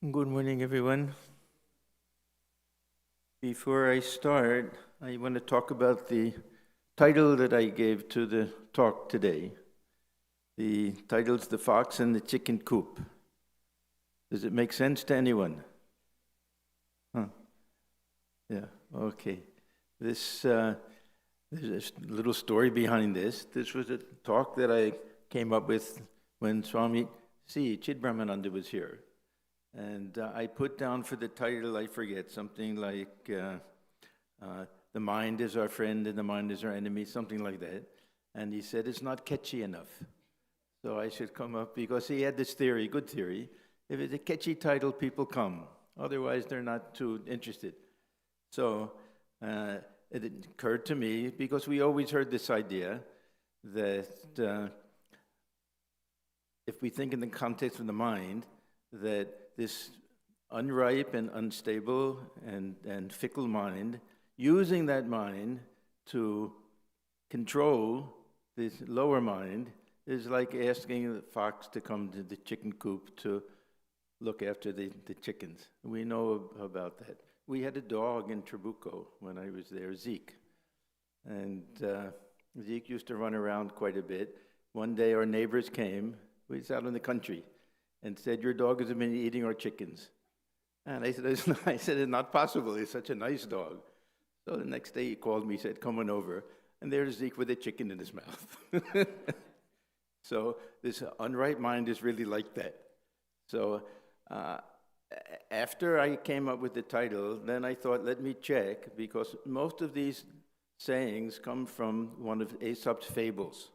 Good morning, everyone. Before I start, I want to talk about the title that I gave to the talk today. The title's The Fox and the Chicken Coop. Does it make sense to anyone? Huh? Yeah, okay. There's a little story behind this. This was a talk that I came up with when Swami Chidbrahmananda was here. And I put down for the title, I forget, something like The Mind is Our Friend and the Mind is Our Enemy, something like that. And he said, it's not catchy enough. So I should come up, because he had this theory, good theory. If it's a catchy title, people come. Otherwise, they're not too interested. So it occurred to me, because we always heard this idea that if we think in the context of the mind, that this unripe and unstable and fickle mind, using that mind to control this lower mind, is like asking the fox to come to the chicken coop to look after the chickens. We know about that. We had a dog in Trabuco when I was there, Zeke. And Zeke used to run around quite a bit. One day our neighbors came, we was out in the country, and said, your dog has been eating our chickens. And I said, it's not possible. He's such a nice dog. So the next day he called me, said, come on over. And there's Zeke with a chicken in his mouth. So this unripe mind is really like that. So after I came up with the title, then I thought, let me check, because most of these sayings come from one of Aesop's fables.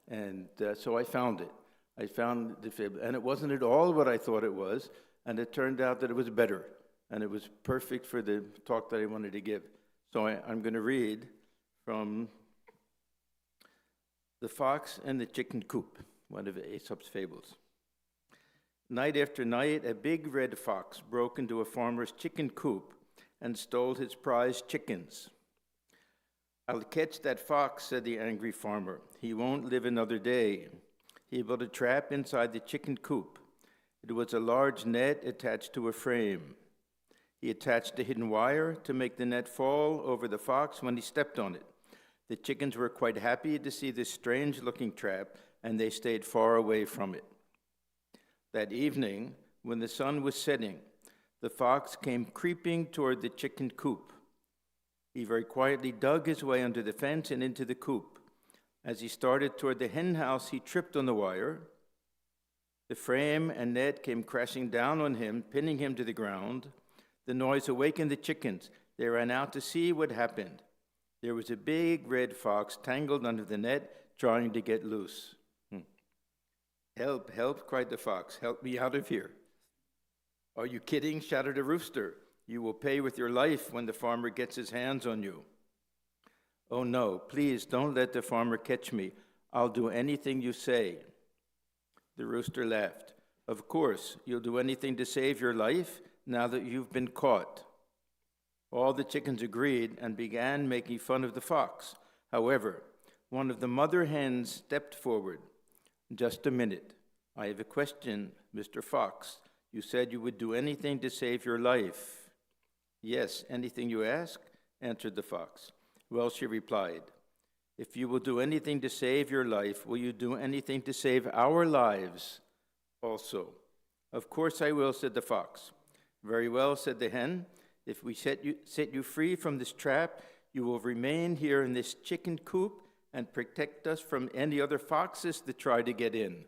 And so I found it. I found the fable, and it wasn't at all what I thought it was, and it turned out that it was better, and it was perfect for the talk that I wanted to give. So I'm going to read from The Fox and the Chicken Coop, one of Aesop's fables. Night after night, a big red fox broke into a farmer's chicken coop and stole his prized chickens. I'll catch that fox, said the angry farmer. He won't live another day. He built a trap inside the chicken coop. It was a large net attached to a frame. He attached a hidden wire to make the net fall over the fox when he stepped on it. The chickens were quite happy to see this strange-looking trap, and they stayed far away from it. That evening, when the sun was setting, the fox came creeping toward the chicken coop. He very quietly dug his way under the fence and into the coop. As he started toward the hen house, he tripped on the wire. The frame and net came crashing down on him, pinning him to the ground. The noise awakened the chickens. They ran out to see what happened. There was a big red fox tangled under the net, trying to get loose. Help, help, cried the fox. Help me out of here. Are you kidding? Shouted a rooster. You will pay with your life when the farmer gets his hands on you. Oh no, please don't let the farmer catch me. I'll do anything you say. The rooster laughed. Of course, you'll do anything to save your life now that you've been caught. All the chickens agreed and began making fun of the fox. However, one of the mother hens stepped forward. Just a minute. I have a question, Mr. Fox. You said you would do anything to save your life. Yes, anything you ask, answered the fox. Well, she replied, if you will do anything to save your life, will you do anything to save our lives also? Of course I will, said the fox. Very well, said the hen. If we set you free from this trap, you will remain here in this chicken coop and protect us from any other foxes that try to get in.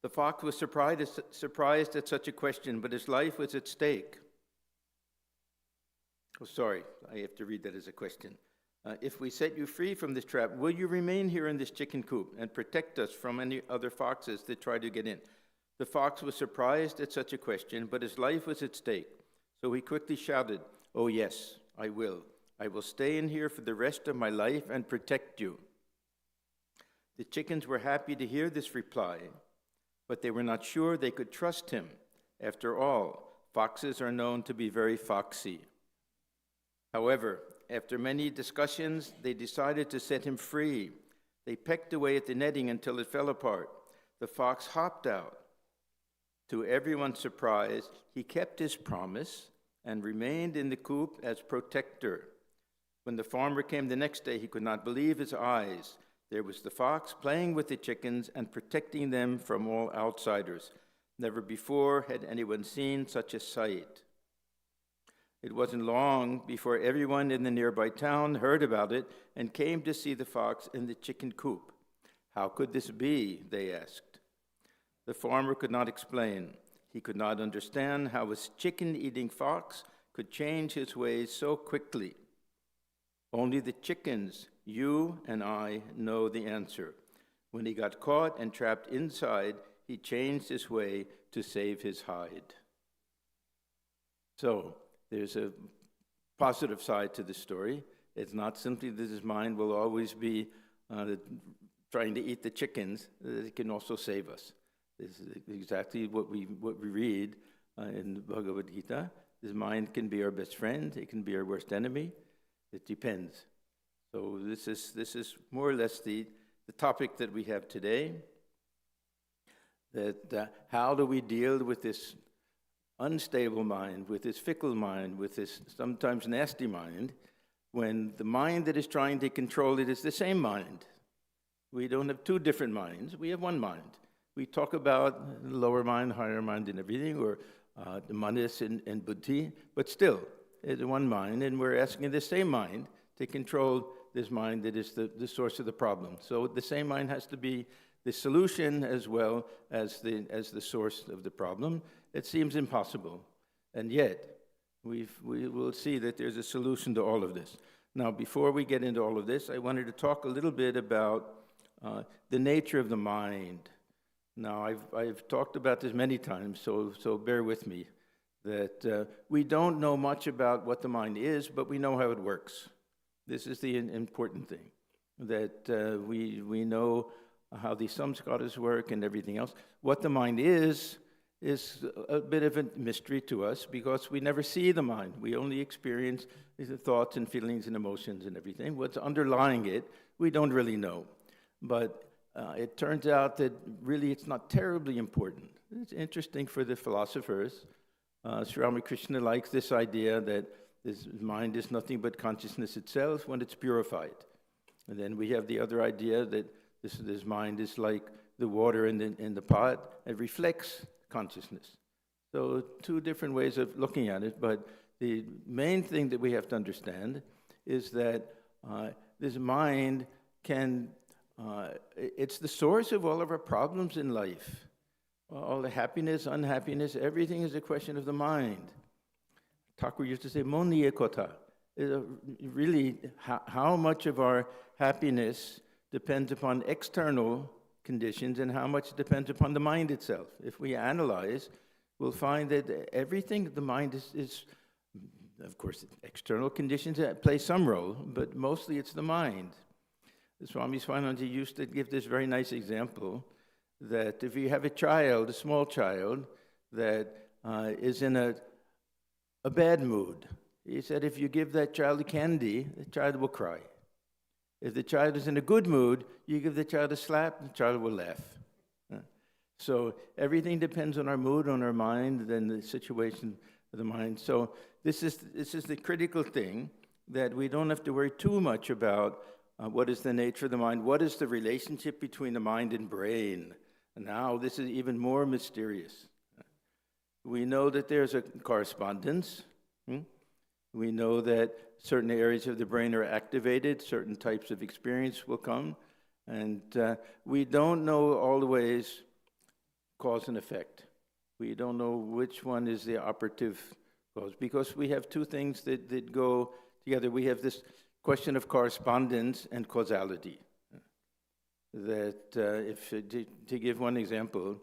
The fox was surprised at such a question, but his life was at stake. Oh, sorry, I have to read that as a question. If we set you free from this trap, will you remain here in this chicken coop and protect us from any other foxes that try to get in? The fox was surprised at such a question, but his life was at stake. So he quickly shouted, oh yes, I will. I will stay in here for the rest of my life and protect you. The chickens were happy to hear this reply, but they were not sure they could trust him. After all, foxes are known to be very foxy. However, after many discussions, they decided to set him free. They pecked away at the netting until it fell apart. The fox hopped out. To everyone's surprise, he kept his promise and remained in the coop as protector. When the farmer came the next day, he could not believe his eyes. There was the fox playing with the chickens and protecting them from all outsiders. Never before had anyone seen such a sight. It wasn't long before everyone in the nearby town heard about it and came to see the fox in the chicken coop. How could this be? They asked. The farmer could not explain. He could not understand how a chicken-eating fox could change his ways so quickly. Only the chickens, you and I, know the answer. When he got caught and trapped inside, he changed his way to save his hide. So, there's a positive side to the story. It's not simply that his mind will always be trying to eat the chickens, that it can also save us. This is exactly what we read in the Bhagavad Gita. His mind can be our best friend, it can be our worst enemy. It depends. So this is more or less the topic that we have today. That how do we deal with this unstable mind, with this fickle mind, with this sometimes nasty mind, when the mind that is trying to control it is the same mind. We don't have two different minds, we have one mind. We talk about lower mind, higher mind and everything, or the manas and buddhi, but still, it's one mind, and we're asking the same mind to control this mind that is the source of the problem. So the same mind has to be the solution as well as the source of the problem. It seems impossible, and yet we will see that there's a solution to all of this. Now, before we get into all of this, I wanted to talk a little bit about the nature of the mind. Now, I've talked about this many times, so bear with me, that we don't know much about what the mind is, but we know how it works. This is the important thing, that we know how the samskaras work and everything else. What the mind is a bit of a mystery to us because we never see the mind. We only experience the thoughts and feelings and emotions and everything. What's underlying it, we don't really know. But it turns out that really it's not terribly important. It's interesting for the philosophers. Sri Ramakrishna likes this idea that this mind is nothing but consciousness itself when it's purified. And then we have the other idea that this mind is like the water in the pot. It reflects consciousness. So two different ways of looking at it, but the main thing that we have to understand is that this mind can, it's the source of all of our problems in life. All the happiness, unhappiness, everything is a question of the mind. Thakur used to say, Moniye kotha. Really, how much of our happiness depends upon external conditions and how much depends upon the mind itself. If we analyze, we'll find that everything, the mind is of course, external conditions play some role, but mostly it's the mind. Swami Swahananda used to give this very nice example that if you have a child, a small child, that is in a bad mood, he said if you give that child a candy, the child will cry. If the child is in a good mood, you give the child a slap, the child will laugh. So everything depends on our mood, on our mind, and the situation of the mind. So this is the critical thing, that we don't have to worry too much about what is the nature of the mind, what is the relationship between the mind and brain. And now this is even more mysterious. We know that there's a correspondence. We know that certain areas of the brain are activated, certain types of experience will come, and we don't know always cause and effect. We don't know which one is the operative cause, because we have two things that go together. We have this question of correspondence and causality. That to give one example,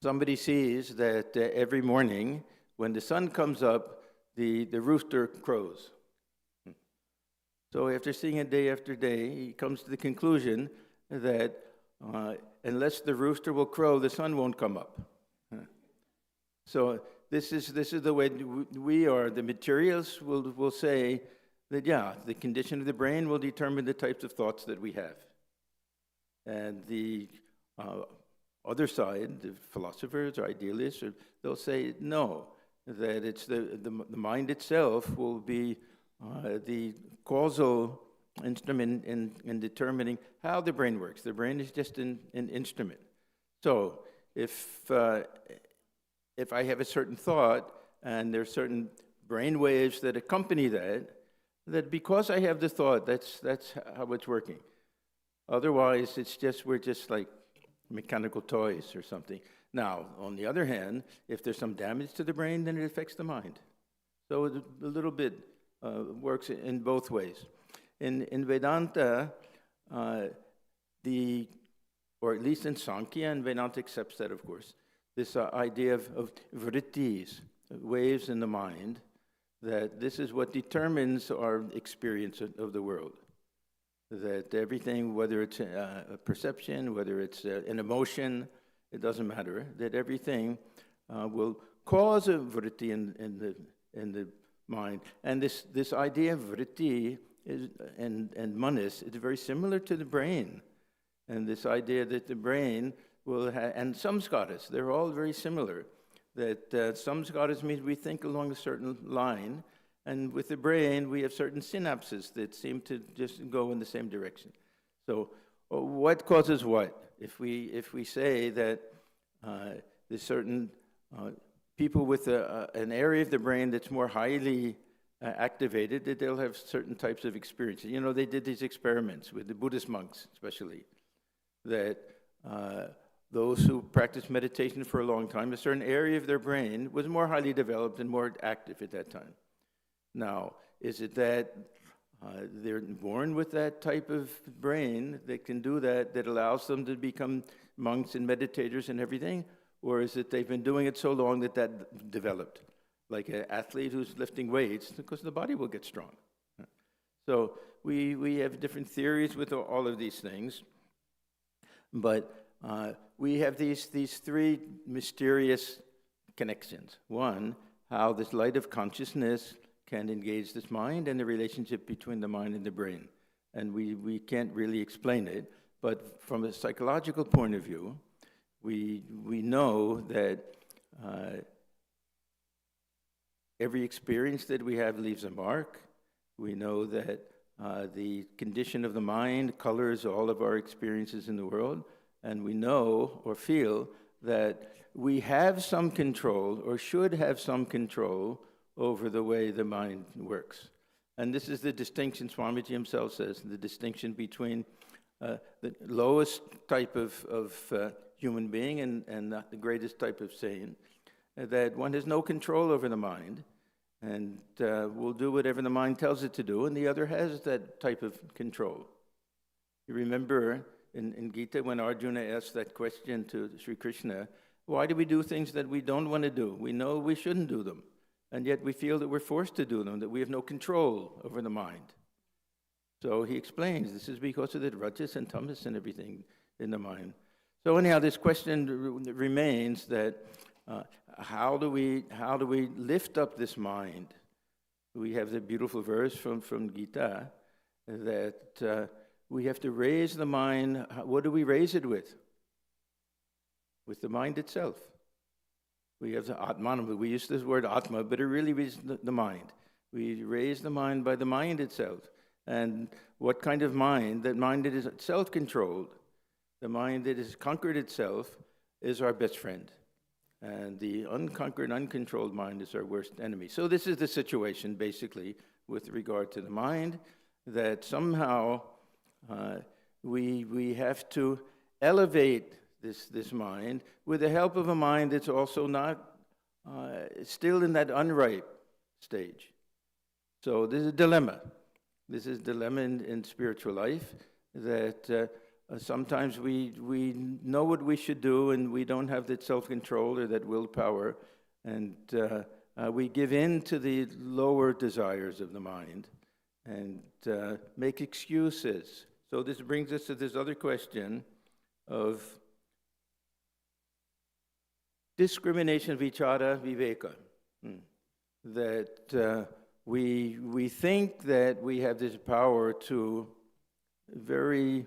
somebody sees that every morning when the sun comes up, the rooster crows. So after seeing it day after day, he comes to the conclusion that unless the rooster will crow, the sun won't come up. So this is the way we are. The materials will say that, yeah, the condition of the brain will determine the types of thoughts that we have. And the other side, the philosophers or idealists, they'll say no, that it's the mind itself will be the causal instrument in determining how the brain works. The brain is just an instrument. So if I have a certain thought and there are certain brain waves that accompany that because I have the thought, that's how it's working. Otherwise, we're just like mechanical toys or something. Now, on the other hand, if there's some damage to the brain, then it affects the mind. So it a little bit works in both ways. In Vedanta, or at least in Sankhya, and Vedanta accepts that, of course, this idea of vrittis, waves in the mind, that this is what determines our experience of the world. That everything, whether it's a perception, whether it's an emotion, it doesn't matter, that everything will cause a vritti in the mind. And this idea of vritti and manas is very similar to the brain. And this idea that the brain will have, and samskaras, they're all very similar. That samskaras means we think along a certain line, and with the brain we have certain synapses that seem to just go in the same direction. So what causes what? If we say that there's certain people with an area of the brain that's more highly activated, that they'll have certain types of experiences. You know, they did these experiments with the Buddhist monks, especially, that those who practiced meditation for a long time, a certain area of their brain was more highly developed and more active at that time. Now, is it that they're born with that type of brain that can do that allows them to become monks and meditators and everything? Or is it they've been doing it so long that developed? Like an athlete who's lifting weights, because the body will get strong. So we have different theories with all of these things. But we have these three mysterious connections. One, how this light of consciousness can engage this mind and the relationship between the mind and the brain. And we can't really explain it, but from a psychological point of view, we know that every experience that we have leaves a mark. We know that the condition of the mind colors all of our experiences in the world, and we know or feel that we have some control or should have some control over the way the mind works. And this is the distinction, Swamiji himself says, the distinction between the lowest type of human being and the greatest type of saint, that one has no control over the mind and will do whatever the mind tells it to do, and the other has that type of control. You remember in Gita when Arjuna asked that question to Sri Krishna, why do we do things that we don't want to do? We know we shouldn't do them. And yet we feel that we're forced to do them, that we have no control over the mind. So he explains, this is because of the rajas and tamas and everything in the mind. So anyhow, this question remains that how do we lift up this mind? We have the beautiful verse from Gita that we have to raise the mind. What do we raise it with? With the mind itself. We have the Atmajnanananda. We use this word Atma, but it really is the mind. We raise the mind by the mind itself. And what kind of mind? That mind that is self-controlled, the mind that has conquered itself, is our best friend. And the unconquered, uncontrolled mind is our worst enemy. So this is the situation, basically, with regard to the mind, that somehow we have to elevate this mind with the help of a mind that's also not still in that unripe stage. So this is a dilemma. This is a dilemma in spiritual life, that sometimes we know what we should do and we don't have that self-control or that willpower, and we give in to the lower desires of the mind and make excuses. So this brings us to this other question of discrimination, vichara, viveka. That we think that we have this power to very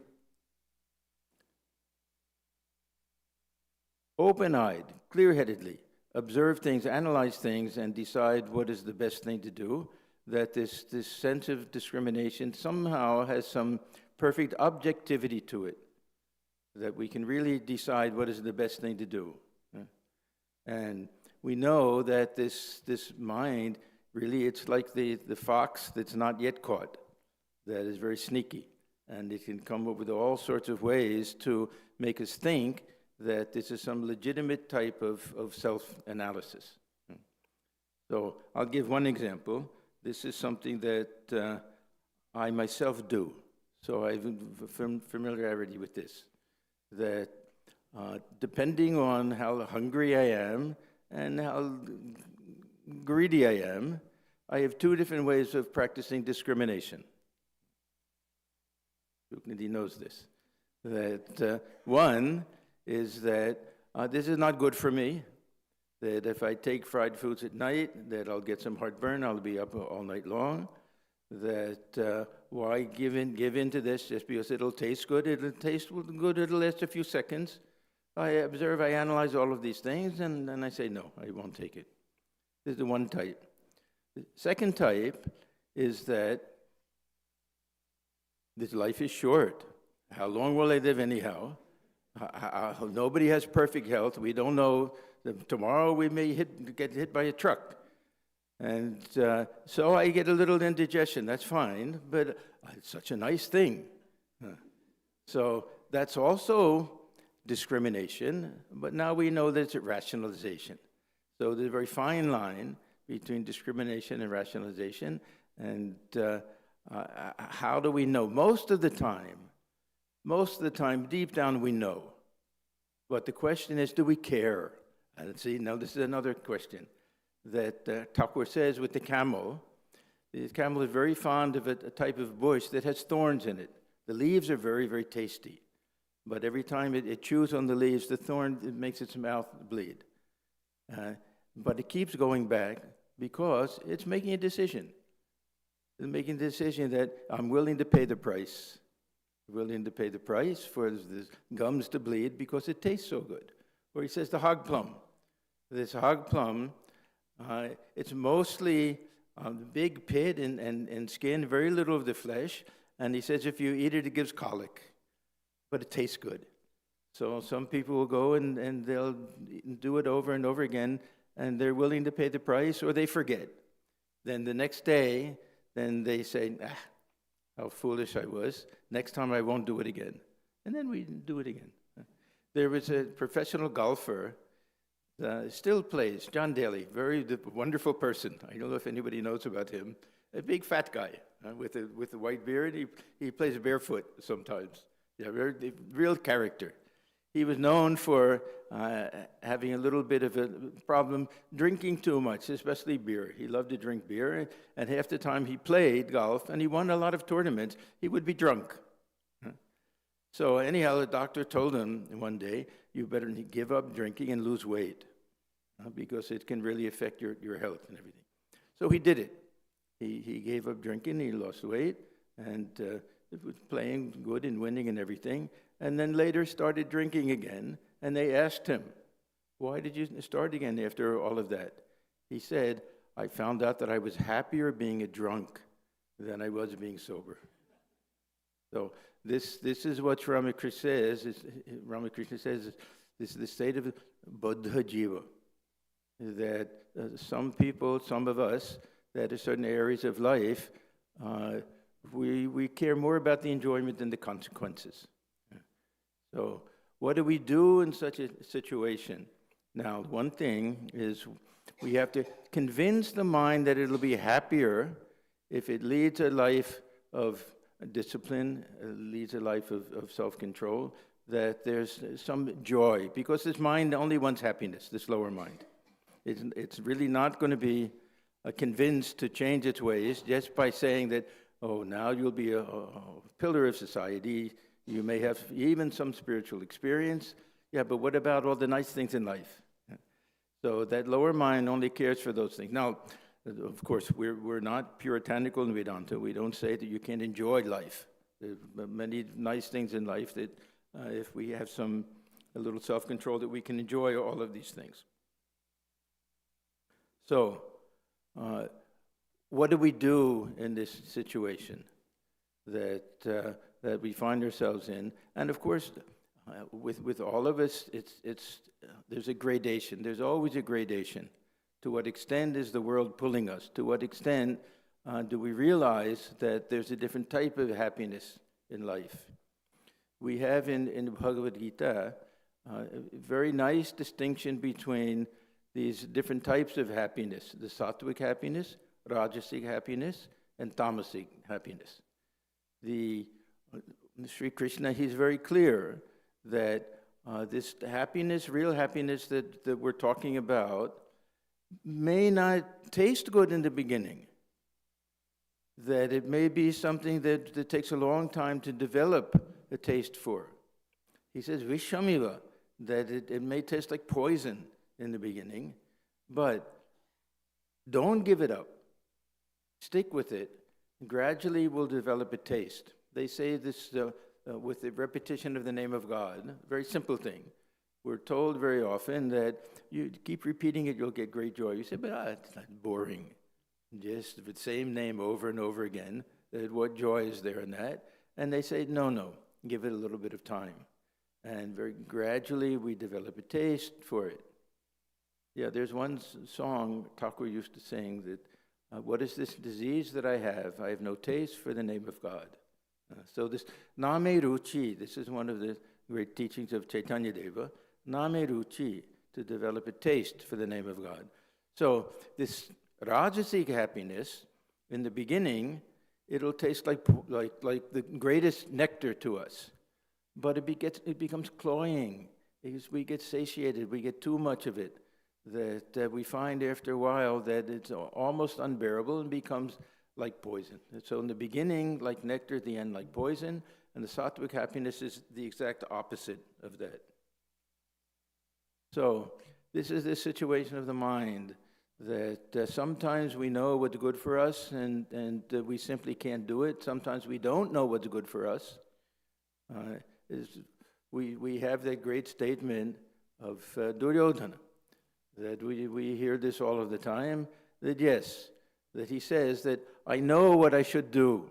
open-eyed, clear-headedly, observe things, analyze things, and decide what is the best thing to do, that this sense of discrimination somehow has some perfect objectivity to it, that we can really decide what is the best thing to do. And we know that this mind, really, it's like the fox that's not yet caught, that is very sneaky. And it can come up with all sorts of ways to make us think that this is some legitimate type of self-analysis. So I'll give one example. This is something that I myself do. So I have familiarity with this. That depending on how hungry I am and how greedy I am, I have two different ways of practicing discrimination. He knows this. That one is that this is not good for me, that if I take fried foods at night, that I'll get some heartburn, I'll be up all night long, that why give in to this just because it'll taste good, it'll last a few seconds. I observe, I analyze all of these things, and then I say, no, I won't take it. This is the one type. The second type is that this life is short. How long will I live anyhow? Nobody has perfect health. We don't know. Tomorrow we may get hit by a truck. And so I get a little indigestion. That's fine, but it's such a nice thing. So that's also discrimination, but now we know that it's a rationalization. So there's a very fine line between discrimination and rationalization. And how do we know? Most of the time, deep down we know. But the question is, do we care? And see, now this is another question that Thakur says with the camel. The camel is very fond of a type of bush that has thorns in it. The leaves are very, very tasty. But every time it chews on the leaves, the thorn, it makes its mouth bleed. But it keeps going back because it's making a decision. It's making a decision that I'm willing to pay the price. Willing to pay the price for the gums to bleed because it tastes so good. Or he says the hog plum. This hog plum, it's mostly big pit and skin, very little of the flesh. And he says if you eat it, it gives colic. But it tastes good. So some people will go and they'll do it over and over again, and they're willing to pay the price, or they forget. Then the next day, then they say, how foolish I was. Next time I won't do it again. And then we do it again. There was a professional golfer, still plays, John Daly, very wonderful person. I don't know if anybody knows about him. A big fat guy with a white beard. He plays barefoot sometimes. Yeah, real character. He was known for having a little bit of a problem drinking too much, especially beer. He loved to drink beer, and half the time he played golf, and he won a lot of tournaments, he would be drunk. So anyhow, the doctor told him one day, you better give up drinking and lose weight, because it can really affect your health and everything. So he did it. He gave up drinking, he lost weight, and was playing good and winning and everything, and then later started drinking again, and they asked him, why did you start again after all of that? He said, I found out that I was happier being a drunk than I was being sober. So this is what Sri Ramakrishna says. Ramakrishna says this is the state of Buddha Jiva, that some people, some of us, that in certain areas of life, we care more about the enjoyment than the consequences. So what do we do in such a situation? Now, one thing is we have to convince the mind that it'll be happier if it leads a life of discipline, leads a life of self-control, that there's some joy, because this mind only wants happiness, this lower mind. It's really not going to be convinced to change its ways just by saying that, oh, now you'll be a pillar of society. You may have even some spiritual experience. Yeah, but what about all the nice things in life? So that lower mind only cares for those things. Now, of course, we're not puritanical in Vedanta. We don't say that you can't enjoy life. There's many nice things in life that if we have some a little self-control, that we can enjoy all of these things. So, what do we do in this situation that we find ourselves in? And of course, with all of us, there's a gradation. There's always a gradation. To what extent is the world pulling us? To what extent do we realize that there's a different type of happiness in life? We have in the Bhagavad Gita a very nice distinction between these different types of happiness: the sattvic happiness, rajasic happiness, and tamasic happiness. Sri Krishna, he's very clear that this happiness, real happiness that we're talking about, may not taste good in the beginning. That it may be something that takes a long time to develop a taste for. He says, Vishamiva, that it may taste like poison in the beginning, but don't give it up. Stick with it. Gradually we'll develop a taste. They say this with the repetition of the name of God, a very simple thing. We're told very often that you keep repeating it, you'll get great joy. You say, but it's not boring. Just the same name over and over again. What joy is there in that? And they say, no, give it a little bit of time. And very gradually we develop a taste for it. Yeah, there's one song Thakur used to sing that, what is this disease that I have? I have no taste for the name of God. So this Name Ruchi, this is one of the great teachings of Chaitanya Deva, Name Ruchi, to develop a taste for the name of God. So this rajasic happiness, in the beginning, it'll taste like the greatest nectar to us. But it becomes cloying. Because we get satiated, we get too much of it. That we find after a while that it's almost unbearable and becomes like poison. So in the beginning, like nectar, at the end, like poison. And the sattvic happiness is the exact opposite of that. So this is the situation of the mind, that sometimes we know what's good for us and we simply can't do it. Sometimes we don't know what's good for us. We have that great statement of Duryodhana, that we hear this all of the time, that yes, that he says that I know what I should do.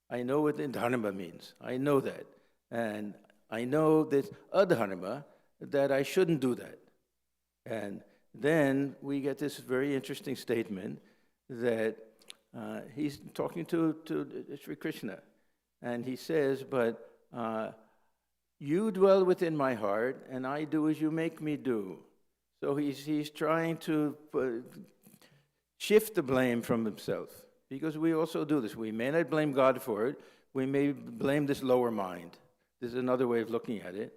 I know what dharma means. I know that. And I know this adharma, that I shouldn't do that. And then we get this very interesting statement that he's talking to Sri Krishna. And he says, but you dwell within my heart, and I do as you make me do. So he's trying to shift the blame from himself. Because we also do this. We may not blame God for it. We may blame this lower mind. This is another way of looking at it.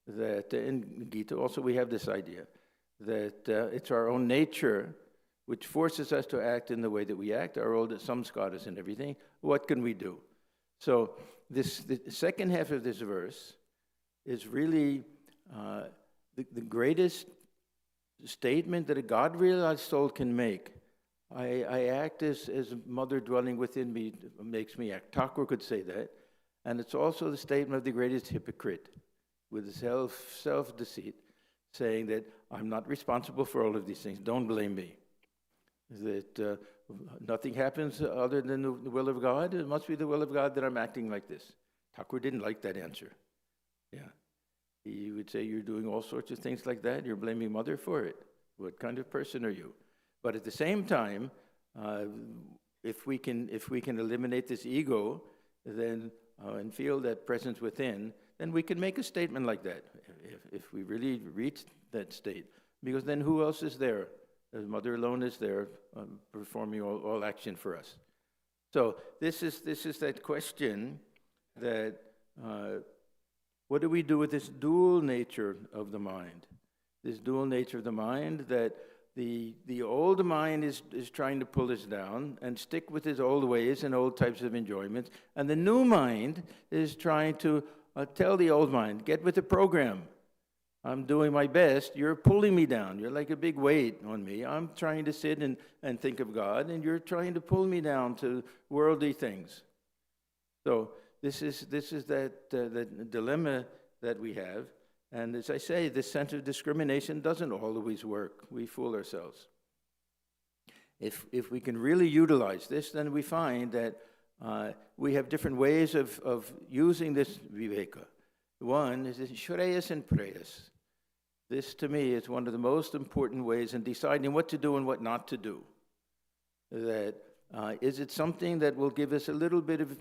That in Gita also we have this idea that it's our own nature which forces us to act in the way that we act, our old samskaras and everything. What can we do? So the second half of this verse is really the greatest statement that a God-realized soul can make. I act as mother dwelling within me makes me act. Thakur could say that. And it's also the statement of the greatest hypocrite, with self-deceit, saying that I'm not responsible for all of these things. Don't blame me. That nothing happens other than the will of God. It must be the will of God that I'm acting like this. Thakur didn't like that answer. Yeah. He would say, you're doing all sorts of things like that. You're blaming mother for it. What kind of person are you? But at the same time, if we can eliminate this ego, then and feel that presence within, then we can make a statement like that. If we really reach that state, because then who else is there? The mother alone is there, performing all action for us. So this is that question that what do we do with this dual nature of the mind? This dual nature of the mind that the old mind is trying to pull us down and stick with his old ways and old types of enjoyments. And the new mind is trying to tell the old mind, get with the program. I'm doing my best. You're pulling me down. You're like a big weight on me. I'm trying to sit and think of God, and you're trying to pull me down to worldly things. So this is that dilemma that we have. And as I say, this sense of discrimination doesn't always work. We fool ourselves. If we can really utilize this, then we find that we have different ways of using this viveka. One is shreyas and preyas. This, to me, is one of the most important ways in deciding what to do and what not to do. That is it something that will give us a little bit of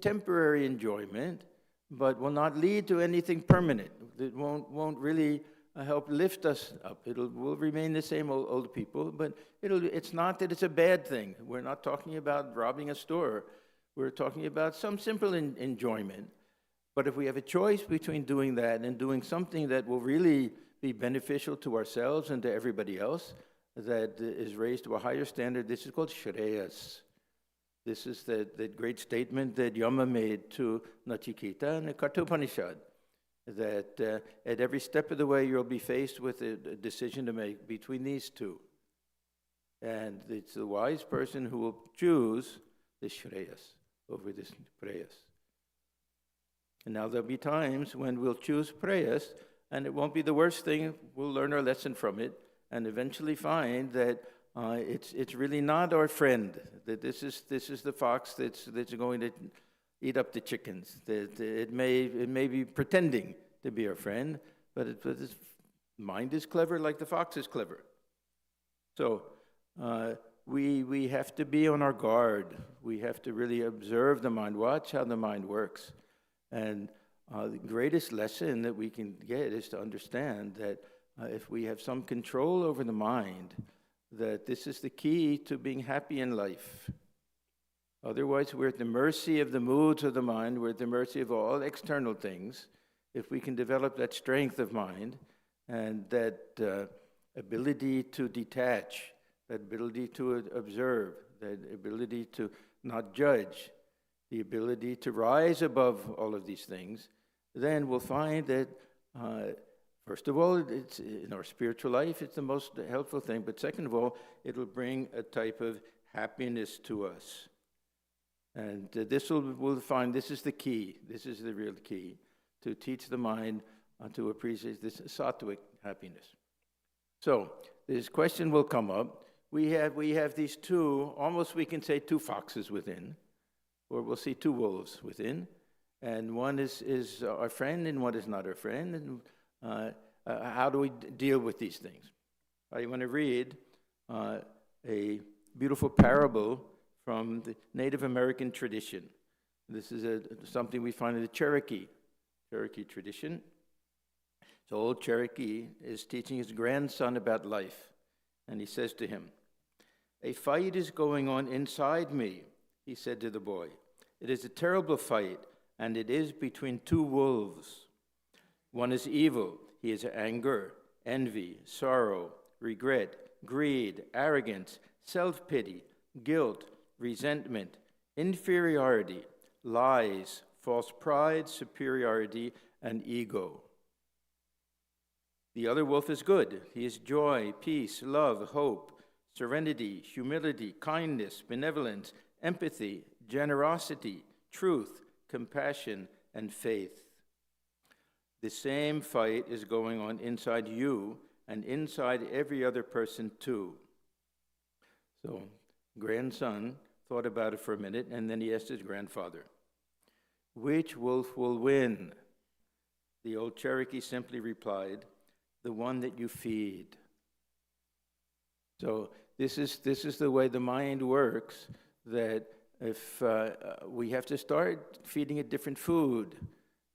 temporary enjoyment, but will not lead to anything permanent? It won't really help lift us up. We'll remain the same old people, but it's not that it's a bad thing. We're not talking about robbing a store. We're talking about some simple enjoyment. But if we have a choice between doing that and doing something that will really be beneficial to ourselves and to everybody else, that is raised to a higher standard, this is called shreyas. This is that great statement that Yama made to Nachiketa in the Kathopanishad, that at every step of the way you'll be faced with a decision to make between these two. And it's the wise person who will choose the shreyas over this preyas. And now there'll be times when we'll choose preyas, and it won't be the worst thing. We'll learn our lesson from it, and eventually find that it's really not our friend. That this is the fox that's going to eat up the chickens. That it may be pretending to be our friend, but its mind is clever like the fox is clever. So we have to be on our guard. We have to really observe the mind, watch how the mind works. And the greatest lesson that we can get is to understand that if we have some control over the mind, that this is the key to being happy in life. Otherwise, we're at the mercy of the moods of the mind. We're at the mercy of all external things. If we can develop that strength of mind and that ability to detach, that ability to observe, that ability to not judge, the ability to rise above all of these things, then we'll find that, first of all, it's in our spiritual life, it's the most helpful thing. But second of all, it'll bring a type of happiness to us. And we'll find this is the key. This is the real key to teach the mind to appreciate this sattvic happiness. So this question will come up. We have these two, almost we can say two foxes within, or we'll see two wolves within, and one is our friend and one is not our friend. And how do we deal with these things? I want to read a beautiful parable from the Native American tradition. This is something we find in the Cherokee tradition. So old Cherokee is teaching his grandson about life, and he says to him, "A fight is going on inside me," he said to the boy. "It is a terrible fight, and it is between two wolves. One is evil. He is anger, envy, sorrow, regret, greed, arrogance, self-pity, guilt, resentment, inferiority, lies, false pride, superiority, and ego. The other wolf is good. He is joy, peace, love, hope, serenity, humility, kindness, benevolence, empathy, generosity, truth, compassion, and faith. The same fight is going on inside you and inside every other person too." So, grandson thought about it for a minute, and then he asked his grandfather, "Which wolf will win?" The old Cherokee simply replied, "The one that you feed." So this is the way the mind works, that if we have to start feeding it different food,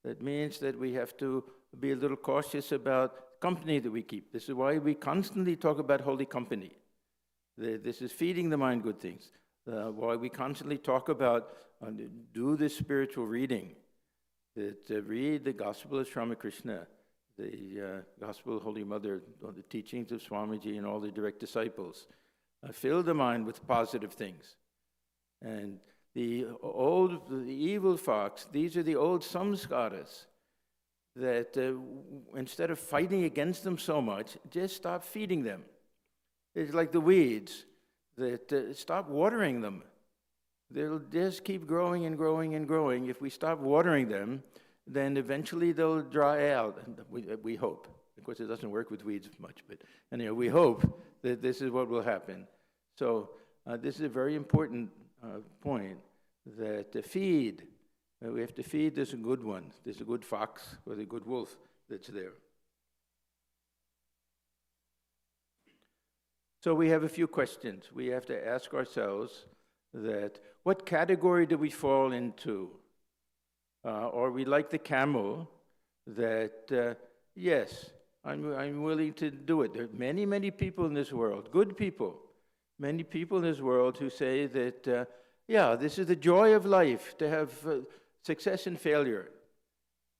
that means that we have to be a little cautious about company that we keep. This is why we constantly talk about holy company. This is feeding the mind good things. Why we constantly talk about do this spiritual reading, read the Gospel of Sri Ramakrishna, the Gospel of Holy Mother, the teachings of Swamiji and all the direct disciples. Fill the mind with positive things. And the evil fox, these are the old samskaras that instead of fighting against them so much, just stop feeding them. It's like the weeds, that stop watering them. They'll just keep growing and growing and growing. If we stop watering them, then eventually they'll dry out. We hope. Of course, it doesn't work with weeds much, but anyway, we hope that this is what will happen. So this is a very important point, that feed. We have to feed this a good one. There's a good fox or the good wolf that's there. So we have a few questions. We have to ask ourselves that what category do we fall into? Are we like the camel that, yes, I'm willing to do it. There are many, many people in this world, good people, many people in this world who say that, yeah, this is the joy of life, to have success and failure.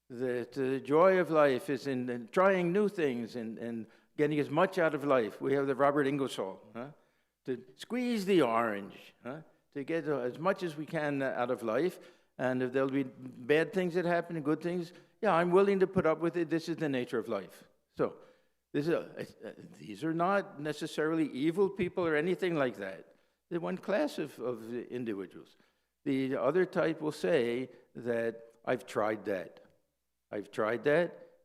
That the joy of life is in trying new things and getting as much out of life. We have the Robert Ingersoll, to squeeze the orange, to get as much as we can out of life. And if there'll be bad things that happen and good things, yeah, I'm willing to put up with it. This is the nature of life. So these are not necessarily evil people or anything like that. They're one class of individuals. The other type will say that I've tried that.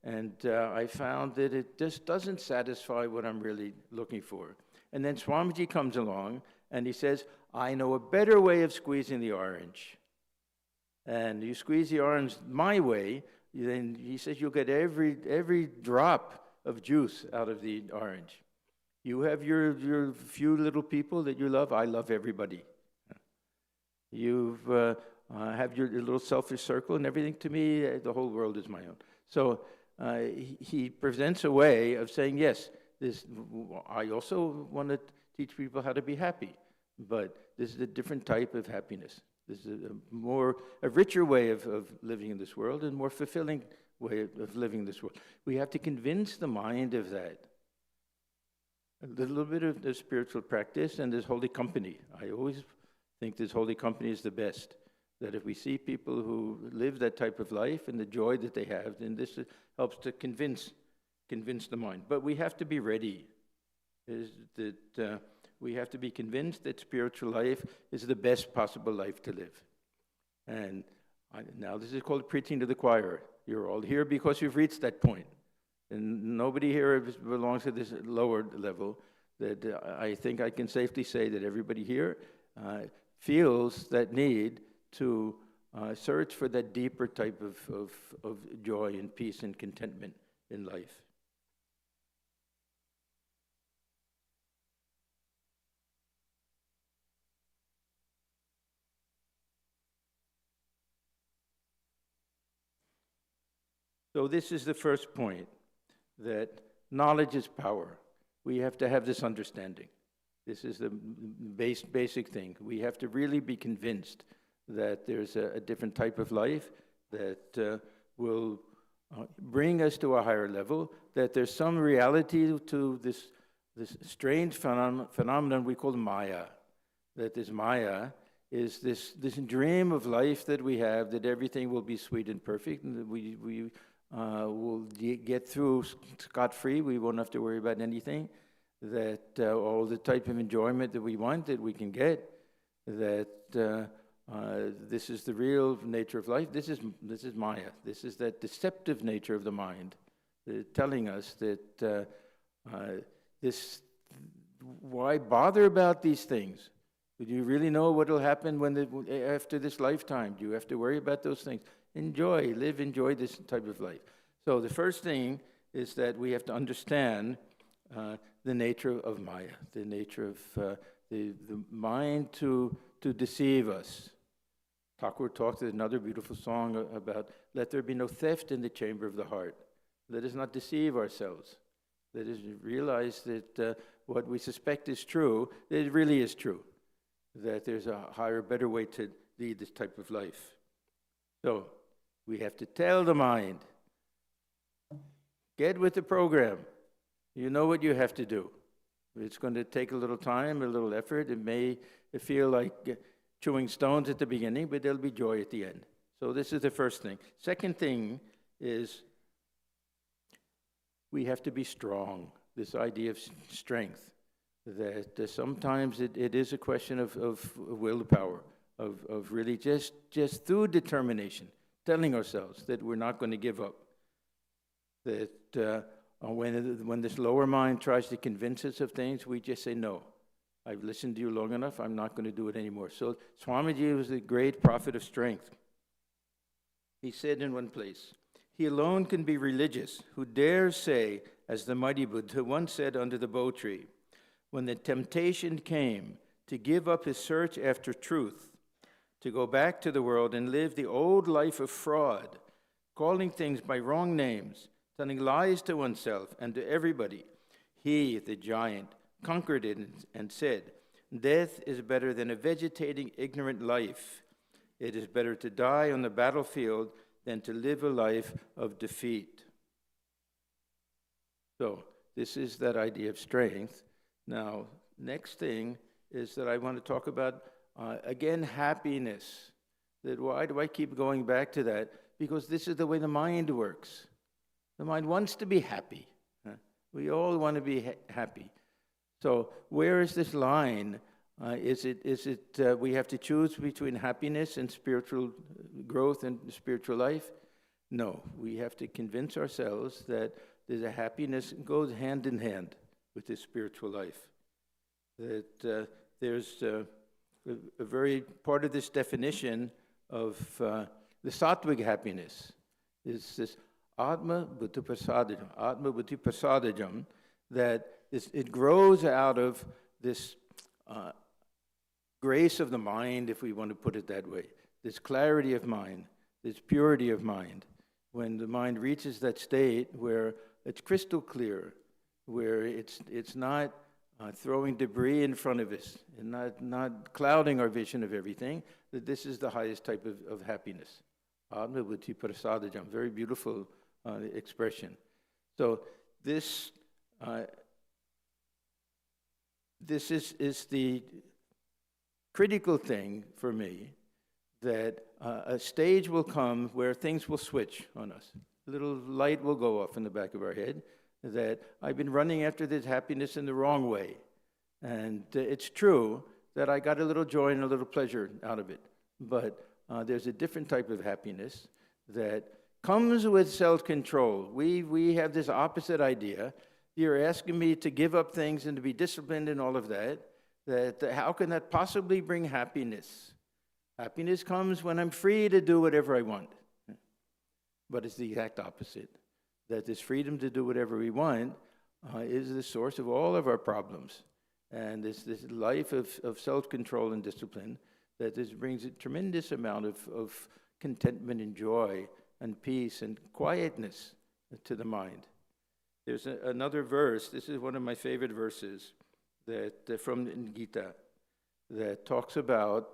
And I found that it just doesn't satisfy what I'm really looking for. And then Swamiji comes along and he says, I know a better way of squeezing the orange. And you squeeze the orange my way, then he says you'll get every drop of juice out of the orange. You have your few little people that you love. I love everybody. You have your little selfish circle and everything. To me, the whole world is my own. So he presents a way of saying, yes, I also want to teach people how to be happy, but this is a different type of happiness. This is a richer way of living in this world and more fulfilling way of living in this world. We have to convince the mind of that. A little bit of the spiritual practice and this holy company. I always think this holy company is the best. That if we see people who live that type of life and the joy that they have, then this helps to convince the mind. But we have to be ready. We have to be convinced that spiritual life is the best possible life to live. And now this is called preaching to the choir. You're all here because you've reached that point. And nobody here belongs to this lower level. That I think I can safely say that everybody here feels that need to search for that deeper type of joy and peace and contentment in life. So this is the first point, that knowledge is power. We have to have this understanding. This is the basic thing. We have to really be convinced that there's a different type of life that will bring us to a higher level, that there's some reality to this strange phenomenon we call Maya, that this Maya is this dream of life that we have, that everything will be sweet and perfect, and that we will get through scot-free. We won't have to worry about anything. That all the type of enjoyment that we want, that we can get. That this is the real nature of life. This is Maya. This is that deceptive nature of the mind, telling us that why bother about these things? Do you really know what will happen after this lifetime? Do you have to worry about those things? Enjoy this type of life. So the first thing is that we have to understand the nature of Maya, the nature of the mind to deceive us. Thakur talked in another beautiful song about, let there be no theft in the chamber of the heart. Let us not deceive ourselves. Let us realize that what we suspect is true, that it really is true. That there's a higher, better way to lead this type of life. So, we have to tell the mind, get with the program. You know what you have to do. It's going to take a little time, a little effort. It may feel like chewing stones at the beginning, but there'll be joy at the end. So this is the first thing. Second thing is we have to be strong. This idea of strength, that sometimes it is a question of willpower, of really just through determination, telling ourselves that we're not going to give up. That when this lower mind tries to convince us of things, we just say, no, I've listened to you long enough, I'm not going to do it anymore. So Swamiji was a great prophet of strength. He said in one place, he alone can be religious who dares say, as the mighty Buddha once said under the bo tree, when the temptation came to give up his search after truth, to go back to the world and live the old life of fraud, calling things by wrong names, telling lies to oneself and to everybody, he, the giant, conquered it and said, death is better than a vegetating, ignorant life. It is better to die on the battlefield than to live a life of defeat. So this is that idea of strength. Now, next thing is that I want to talk about, again, happiness. That why do I keep going back to that? Because this is the way the mind works. The mind wants to be happy. We all want to be happy. So where is this line? Is it we have to choose between happiness and spiritual growth and spiritual life? No, we have to convince ourselves that there's a happiness that goes hand in hand with this spiritual life. That there's a very part of this definition of the sattvic happiness is this Atma Buddhi Prasadajam, that it grows out of this grace of the mind, if we want to put it that way, this clarity of mind, this purity of mind. When the mind reaches that state where it's crystal clear, where it's not throwing debris in front of us and not clouding our vision of everything, that this is the highest type of happiness. Atma Buddhi Prasadajam, very beautiful expression. So this is the critical thing for me, that a stage will come where things will switch on us. A little light will go off in the back of our head, that I've been running after this happiness in the wrong way. And it's true that I got a little joy and a little pleasure out of it. But there's a different type of happiness that comes with self-control. We have this opposite idea. You're asking me to give up things and to be disciplined and all of that. That how can that possibly bring happiness? Happiness comes when I'm free to do whatever I want. But it's the exact opposite. That this freedom to do whatever we want is the source of all of our problems. And this life of self-control and discipline, that this brings a tremendous amount of contentment and joy and peace and quietness to the mind. There's another verse, this is one of my favorite verses, that from Gita, that talks about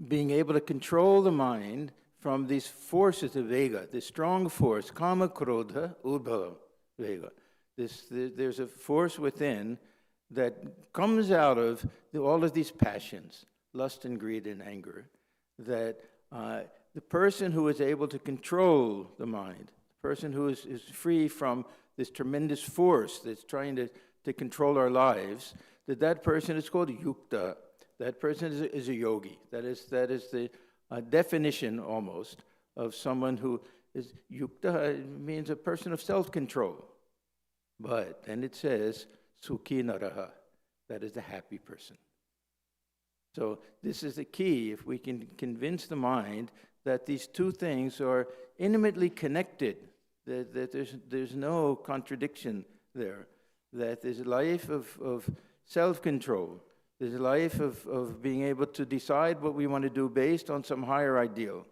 being able to control the mind from these forces of Vega, this strong force, Kama, Krodha, Udbhava, Vega. There's a force within that comes out of all of these passions, lust and greed and anger, that the person who is able to control the mind, the person who is free from this tremendous force that's trying to control our lives, that person is called yukta. That person is a yogi. That is the definition almost of someone who is yukta. It means a person of self-control. But then it says sukhi naraha. That is the happy person. So this is the key. If we can convince the mind that these two things are intimately connected, that there's no contradiction there, that there's a life of self-control, there's a life of being able to decide what we want to do based on some higher ideal.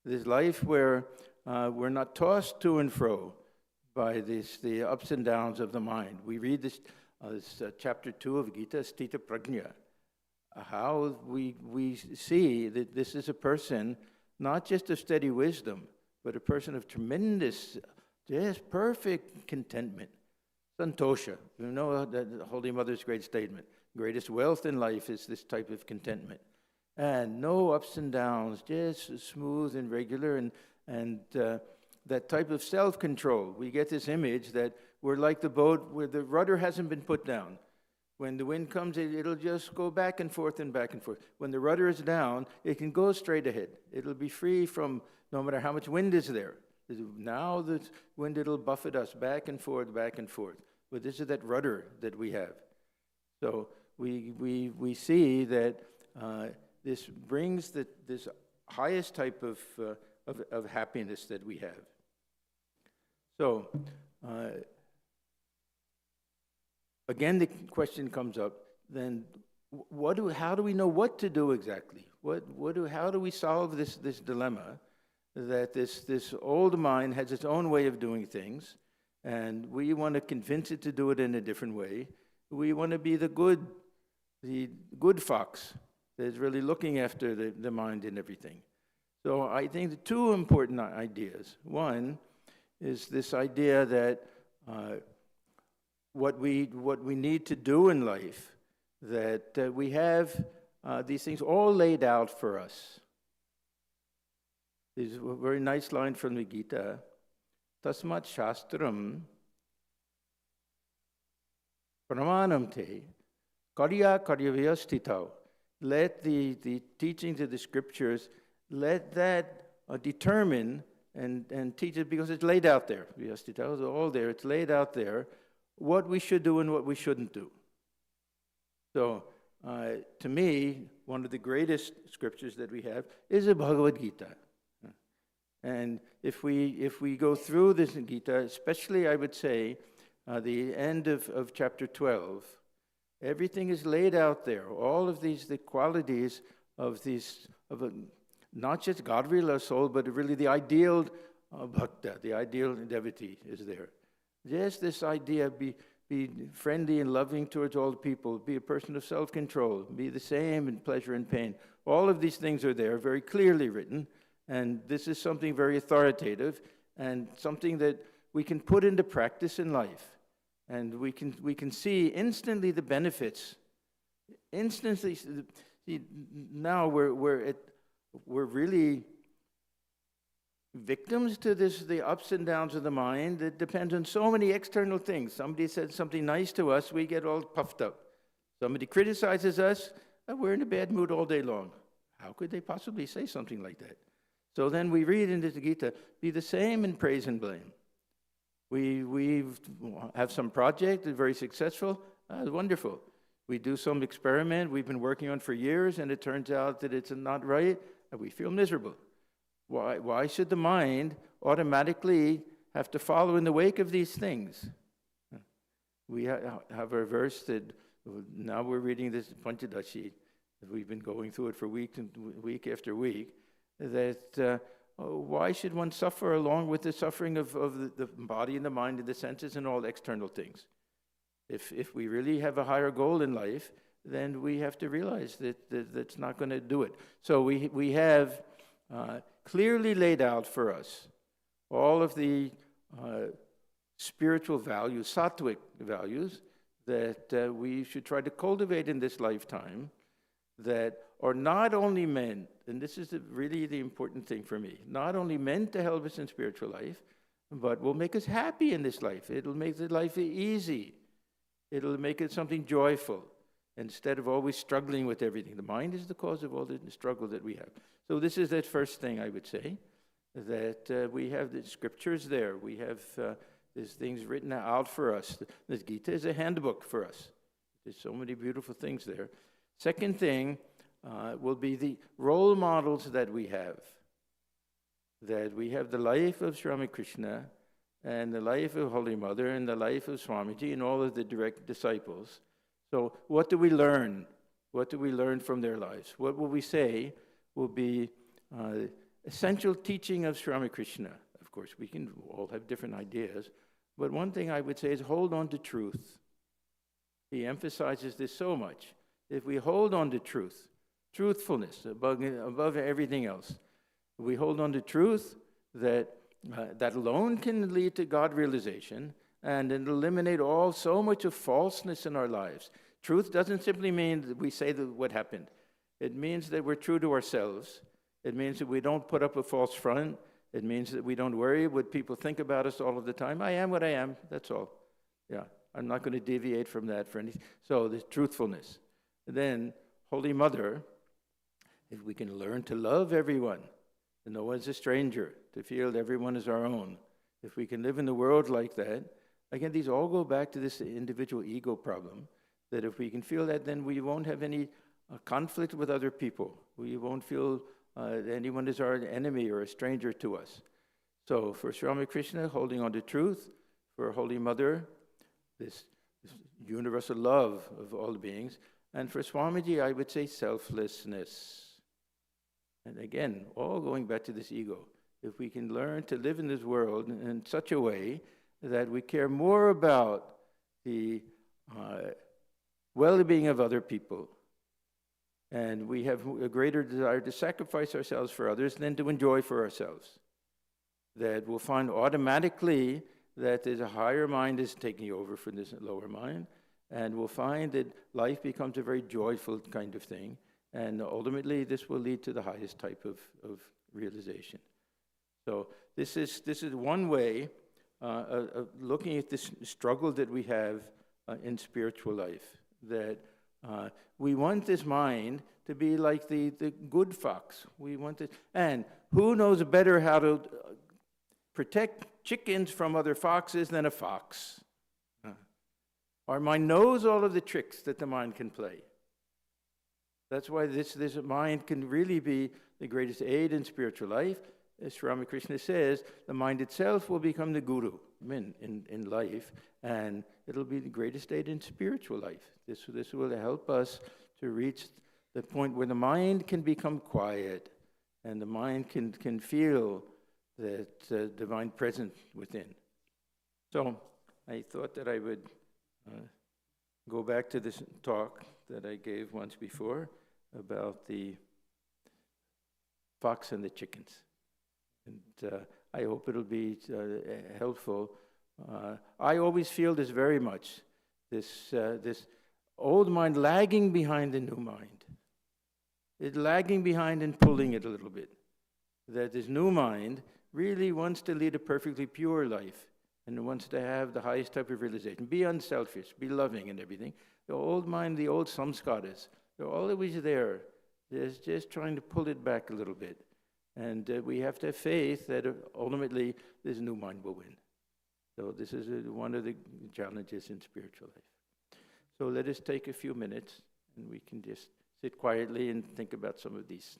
There's life where we're not tossed to and fro by the ups and downs of the mind. We read this chapter 2 of Gita, Stita Prajna, how we see that this is a person not just of steady wisdom, but a person of tremendous, just perfect contentment. Santosha, you know the Holy Mother's great statement. Greatest wealth in life is this type of contentment. And no ups and downs, just smooth and regular, and that type of self-control. We get this image that we're like the boat where the rudder hasn't been put down. When the wind comes, it'll just go back and forth and back and forth. When the rudder is down, it can go straight ahead. It'll be free from no matter how much wind is there. Now the wind, it'll buffet us back and forth, back and forth. But this is that rudder that we have. So we see that this brings this highest type of happiness that we have. So, again, the question comes up, then how do we know what to do exactly? How do we solve this dilemma that this old mind has its own way of doing things, and we want to convince it to do it in a different way? We want to be the good fox that's really looking after the mind and everything. So I think the two important ideas. One is this idea that what we need to do in life, that we have these things all laid out for us. There's a very nice line from the Gita, Tasmat Shastram Pramanam te Karya Karyavayastitau. Let the teachings of the scriptures, let that determine and teach it, because it's laid out there. Vyastitau is all there, it's laid out there, what we should do and what we shouldn't do. So, to me, one of the greatest scriptures that we have is the Bhagavad Gita. And if we go through this Gita, especially I would say the end of chapter 12, everything is laid out there. All of the qualities of not just God-realized soul, but really the ideal bhakta, the ideal devotee is there. Just this idea, be friendly and loving towards all people, be a person of self-control, be the same in pleasure and pain. All of these things are there, very clearly written, and this is something very authoritative and something that we can put into practice in life. And we can see instantly the benefits. Instantly, now we're really victims to the ups and downs of the mind. It depends on so many external things. Somebody said something nice to us, we get all puffed up. Somebody criticizes us, we're in a bad mood all day long. How could they possibly say something like that? So then we read in the Gita, be the same in praise and blame. We have some project, it's very successful, wonderful. We do some experiment we've been working on for years, and it turns out that it's not right, and we feel miserable. Why should the mind automatically have to follow in the wake of these things? We have a verse that now we're reading this Panchadashi. We've been going through it for week after week. That why should one suffer along with the suffering of the body and the mind and the senses and all external things? If we really have a higher goal in life, then we have to realize that that's not going to do it. So we have clearly laid out for us all of the spiritual values, sattvic values, that we should try to cultivate in this lifetime, that are not only meant, and this is really the important thing for me, not only meant to help us in spiritual life, but will make us happy in this life. It'll make the life easy. It'll make it something joyful, instead of always struggling with everything. The mind is the cause of all the struggle that we have. So this is that first thing I would say, that we have the scriptures there. We have these things written out for us. The Gita is a handbook for us. There's so many beautiful things there. Second thing will be the role models that we have. That we have the life of Sri Ramakrishna, and the life of Holy Mother, and the life of Swamiji, and all of the direct disciples. So what do we learn? What do we learn from their lives? What will we say will be essential teaching of Sri Ramakrishna? Of course, we can all have different ideas, but one thing I would say is hold on to truth. He emphasizes this so much. If we hold on to truth, truthfulness above everything else, we hold on to truth, that alone can lead to God realization, and eliminate so much of falseness in our lives. Truth doesn't simply mean that we say what happened. It means that we're true to ourselves. It means that we don't put up a false front. It means that we don't worry what people think about us all of the time. I am what I am, that's all. Yeah, I'm not going to deviate from that for anything. So the truthfulness. And then, Holy Mother, if we can learn to love everyone, and no one's a stranger, to feel that everyone is our own. If we can live in the world like that, again, these all go back to this individual ego problem, that if we can feel that, then we won't have any conflict with other people. We won't feel anyone is our enemy or a stranger to us. So for Sri Ramakrishna, holding on to truth, for Holy Mother, this universal love of all beings, and for Swamiji, I would say selflessness. And again, all going back to this ego. If we can learn to live in this world in such a way that we care more about the well-being of other people, and we have a greater desire to sacrifice ourselves for others than to enjoy for ourselves, that we'll find automatically that there's a higher mind is taking over from this lower mind, and we'll find that life becomes a very joyful kind of thing, and ultimately this will lead to the highest type of realization. So this is one way of looking at this struggle that we have in spiritual life, that we want this mind to be like the good fox. We want it, and who knows better how to protect chickens from other foxes than a fox? Our mind knows all of the tricks that the mind can play. That's why this mind can really be the greatest aid in spiritual life. As Sri Ramakrishna says, the mind itself will become the guru in life, and it'll be the greatest aid in spiritual life. This will help us to reach the point where the mind can become quiet, and the mind can feel that divine presence within. So I thought that I would go back to this talk that I gave once before about the fox and the chickens. And I hope it'll be helpful. I always feel this very much, this old mind lagging behind the new mind. It's lagging behind and pulling it a little bit. That this new mind really wants to lead a perfectly pure life and wants to have the highest type of realization. Be unselfish, be loving and everything. The old mind, the old samskaras, they're always there. They're just trying to pull it back a little bit. And we have to have faith that ultimately this new mind will win. So this is one of the challenges in spiritual life. So let us take a few minutes and we can just sit quietly and think about some of these